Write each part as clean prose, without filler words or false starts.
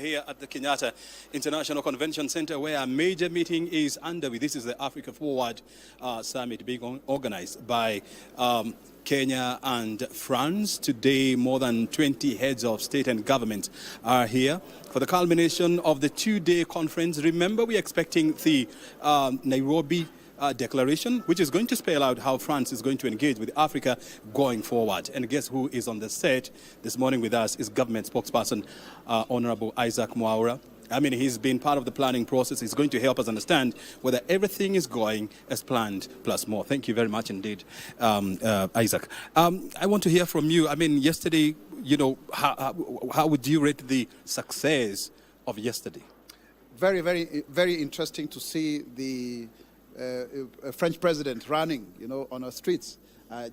Here at the Kenyatta International Convention Center, where a major meeting is underway. This is the Africa Forward Summit being organized by Kenya and France. Today, more than 20 heads of state and government are here for the culmination of the two-day conference. Remember, we're expecting the Nairobi declaration, which is going to spell out how France is going to engage with Africa going forward. And guess who is on the set this morning with us is Gov't Spokesperson Honorable Isaac Mwaura. I mean, he's been part of the planning process. He's going to help us understand whether everything is going as planned, plus more. Thank you very much indeed, Isaac. I want to hear from you. I mean, yesterday, you know, how would you rate the success of yesterday? Very, very, very interesting to see the French president running, you know, on our streets,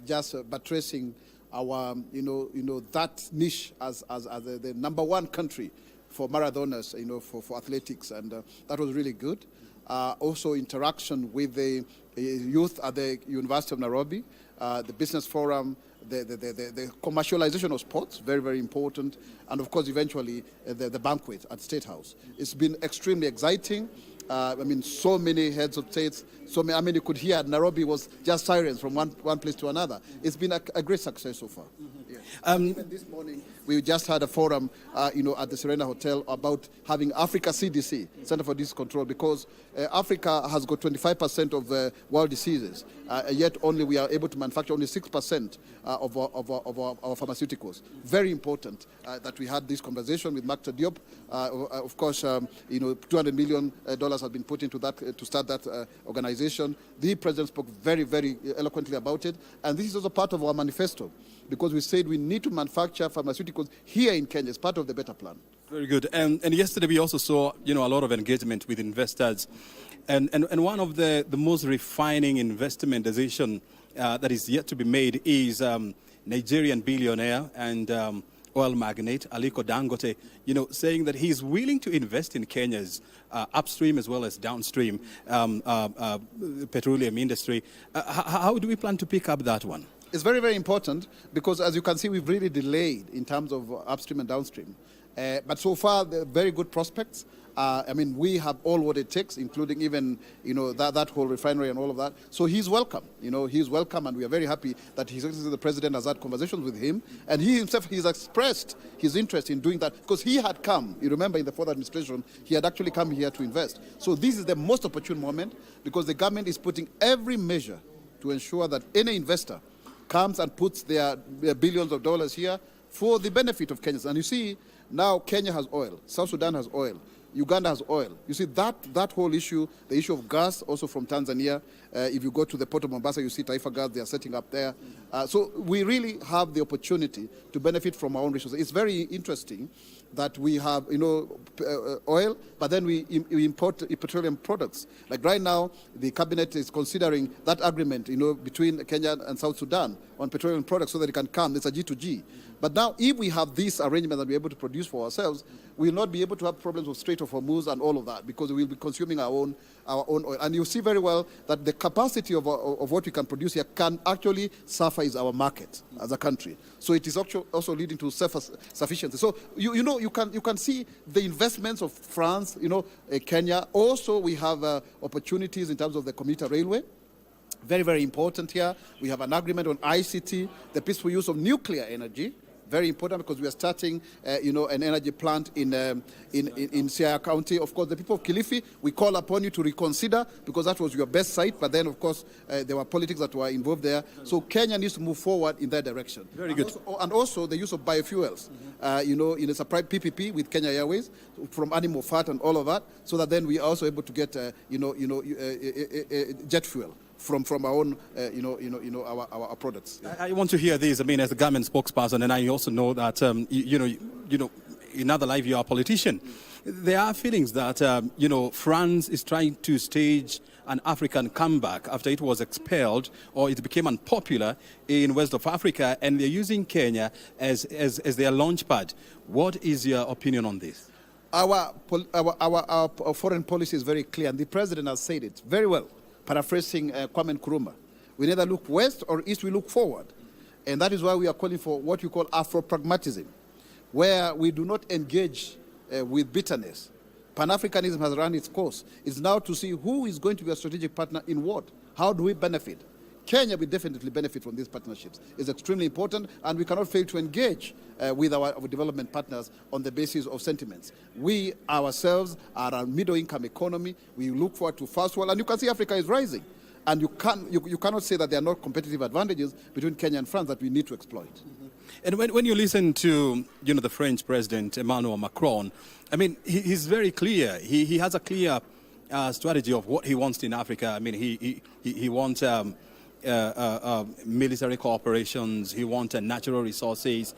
just buttressing our, that niche as the #1 country for marathoners, you know, for athletics, and that was really good. Also, interaction with the youth at the University of Nairobi, the business forum, the commercialization of sports, very, very important, and of course, eventually, the banquet at State House. It's been extremely exciting. I mean, so many heads of states, I mean, you could hear Nairobi was just sirens from one place to another. It's been a great success so far. Mm-hmm. Yeah. Even this morning, we just had a forum, at the Serena Hotel about having Africa CDC, Center for Disease Control, because Africa has got 25% of world diseases, yet only we are able to manufacture only 6% of our pharmaceuticals. Very important that we had this conversation with Dr. Diop. Of course, $200 million has been put into that to start that organization. The president spoke very, very eloquently about it, and this is also part of our manifesto, because we said we need to manufacture pharmaceuticals here in Kenya as part of the better plan. Very good. And yesterday we also saw, a lot of engagement with investors, and one of the most refining investment decision that is yet to be made is Nigerian billionaire and oil magnate Aliko Dangote, saying that he's willing to invest in Kenya's upstream as well as downstream petroleum industry. How do we plan to pick up that one? It's very, very important because, as you can see, we've really delayed in terms of upstream and downstream. But so far, there are very good prospects. I mean, we have all what it takes, including even, that whole refinery and all of that. So he's welcome, he's welcome, and we are very happy that the president has had conversations with him. And he himself, he's expressed his interest in doing that because he had come, you remember in the fourth administration, he had actually come here to invest. So this is the most opportune moment because the government is putting every measure to ensure that any investor comes and puts their billions of dollars here for the benefit of Kenyans. And you see, now Kenya has oil, South Sudan has oil, Uganda has oil. You see, that whole issue, the issue of gas also from Tanzania, if you go to the port of Mombasa, you see Taifa Gas, they are setting up there. So we really have the opportunity to benefit from our own resources. It's very interesting that we have, oil, but then we import petroleum products. Like right now, the cabinet is considering that agreement, between Kenya and South Sudan on petroleum products so that it can come. It's a G2G. But now, if we have this arrangement that we're able to produce for ourselves, we will not be able to have problems with Strait of Hormuz and all of that because we will be consuming our own oil. And you see very well that the capacity of what we can produce here can actually suffice our market as a country. So it is also leading to self-sufficiency. So you can see the investments of France, Kenya. Also, we have opportunities in terms of the commuter railway. Very, very important here. We have an agreement on ICT, the peaceful use of nuclear energy. Very important because we are starting, an energy plant in Siaya County. Of course, the people of Kilifi, we call upon you to reconsider because that was your best site. But then, of course, there were politics that were involved there. So Kenya needs to move forward in that direction. Very good. And also the use of biofuels, in a surprise PPP with Kenya Airways from animal fat and all of that, so that then we are also able to get, jet fuel from our own, our products. Yeah. I want to hear this. I mean, as a government spokesperson, and I also know that, in other life, you are a politician. There are feelings that, France is trying to stage an African comeback after it was expelled or it became unpopular in West of Africa, and they're using Kenya as their launch pad. What is your opinion on this? Our foreign policy is very clear, and the president has said it very well. Paraphrasing Kwame Nkrumah, we neither look west or east, we look forward. And that is why we are calling for what you call Afro-pragmatism, where we do not engage with bitterness. Pan-Africanism has run its course. It's now to see who is going to be a strategic partner in what. How do we benefit? Kenya will definitely benefit from these partnerships. It's extremely important, and we cannot fail to engage with our development partners on the basis of sentiments. We ourselves are a middle-income economy. We look forward to first world, and you can see Africa is rising. And you cannot say that there are not competitive advantages between Kenya and France that we need to exploit. Mm-hmm. And when you listen to the French President Emmanuel Macron, I mean, he's very clear. He has a clear strategy of what he wants in Africa. I mean, he wants military cooperations. He wants natural resources.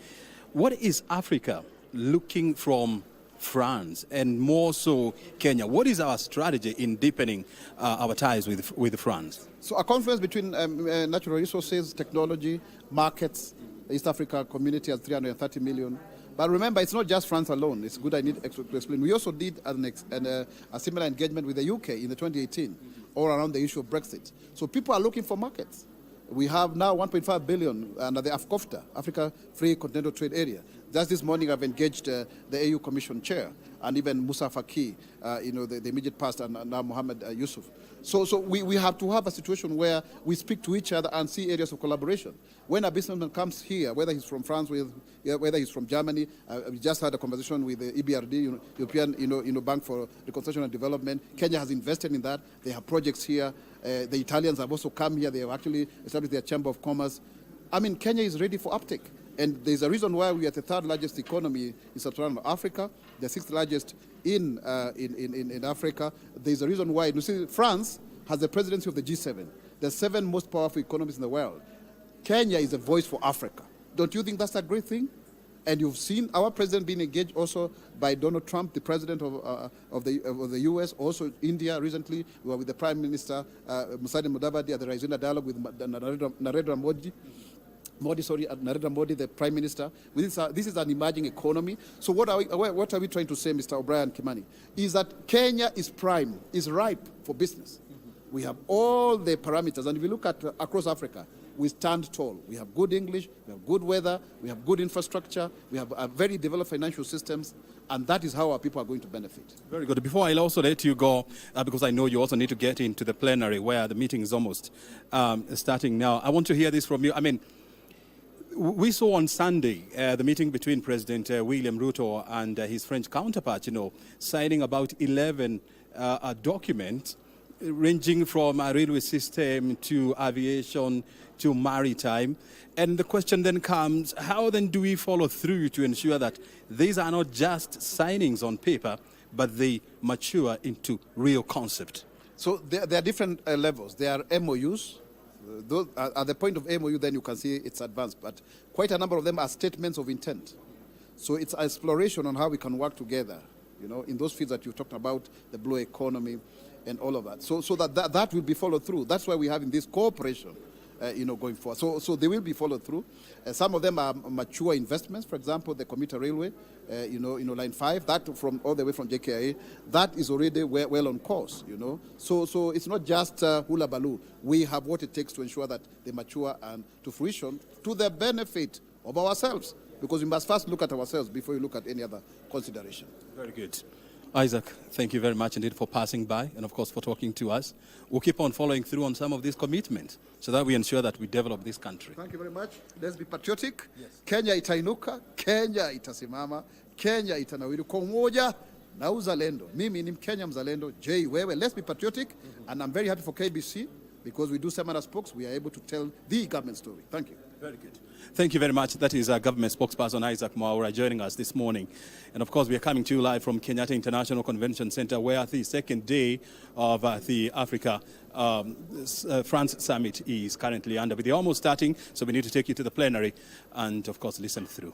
What is Africa looking from France, and more so Kenya? What is our strategy in deepening our ties with France? So a confluence between natural resources, technology, markets. The East Africa community has 330 million. But remember, it's not just France alone. It's good I need to explain. We also did a similar engagement with the UK in the 2018, all around the issue of Brexit. So people are looking for markets. We have now 1.5 billion under the AfCOFTA, Africa Free Continental Trade Area. Just this morning, I've engaged the AU Commission Chair and even Musa Faki, the immediate past, and now Mohammed Yusuf. So we have to have a situation where we speak to each other and see areas of collaboration. When a businessman comes here, whether he's from France, whether he's from Germany, we just had a conversation with the EBRD, European Bank for Reconstruction and Development. Kenya has invested in that. They have projects here. The Italians have also come here. They have actually established their Chamber of Commerce. I mean, Kenya is ready for uptake. And there's a reason why we are the third largest economy in sub-Saharan Africa, the sixth largest in Africa. There's a reason why. You see, France has the presidency of the G7, the 7 most powerful economies in the world. Kenya is a voice for Africa. Don't you think that's a great thing? And you've seen our president being engaged also by Donald Trump, the president of the U.S., also India recently. We were with the Prime Minister, Musalia Mudavadi, at the Raisina dialogue with Narendra Modi, the Prime Minister. This is an emerging economy. So what are we trying to say, Mr. O'Brien Kimani, is that Kenya is prime, is ripe for business. Mm-hmm. We have all the parameters. And if you look at across Africa, we stand tall. We have good English, we have good weather, we have good infrastructure, we have very developed financial systems, and that is how our people are going to benefit. Very good. Before I'll also let you go, because I know you also need to get into the plenary where the meeting is almost starting now, I want to hear this from you. I mean, we saw on Sunday the meeting between President William Ruto and his French counterpart, signing about 11 documents ranging from a railway system to aviation to maritime. And the question then comes, how then do we follow through to ensure that these are not just signings on paper, but they mature into real concept? So there are different levels. There are MOUs. Those, at the point of MOU, then you can see it's advanced, but quite a number of them are statements of intent. So it's exploration on how we can work together, in those fields that you talked about, the blue economy and all of that. So that will be followed through. That's why we have in this cooperation, going forward. So they will be followed through. Some of them are mature investments. For example, the commuter railway, line 5, that from all the way from JKIA, that is already well on course. So it's not just hula baloo. We have what it takes to ensure that they mature and to fruition to the benefit of ourselves, because we must first look at ourselves before you look at any other consideration. Very good. Isaac, thank you very much indeed for passing by and, of course, for talking to us. We'll keep on following through on some of these commitments so that we ensure that we develop this country. Thank you very much. Let's be patriotic. Yes. Kenya itainuka, Kenya itasimama, Kenya itanawiri kwa umoja na uzalendo. Mimi ni Mkenya mzalendo, Jay wewe. Let's be patriotic, and I'm very happy for KBC because we do seminar spokes. We are able to tell the government story. Thank you. Very good. Thank you very much. That is our government spokesperson, Isaac Mwaura, joining us this morning. And of course, we are coming to you live from Kenyatta International Convention Center, where the second day of the Africa France Summit is currently under. We're almost starting, so we need to take you to the plenary and, of course, listen through.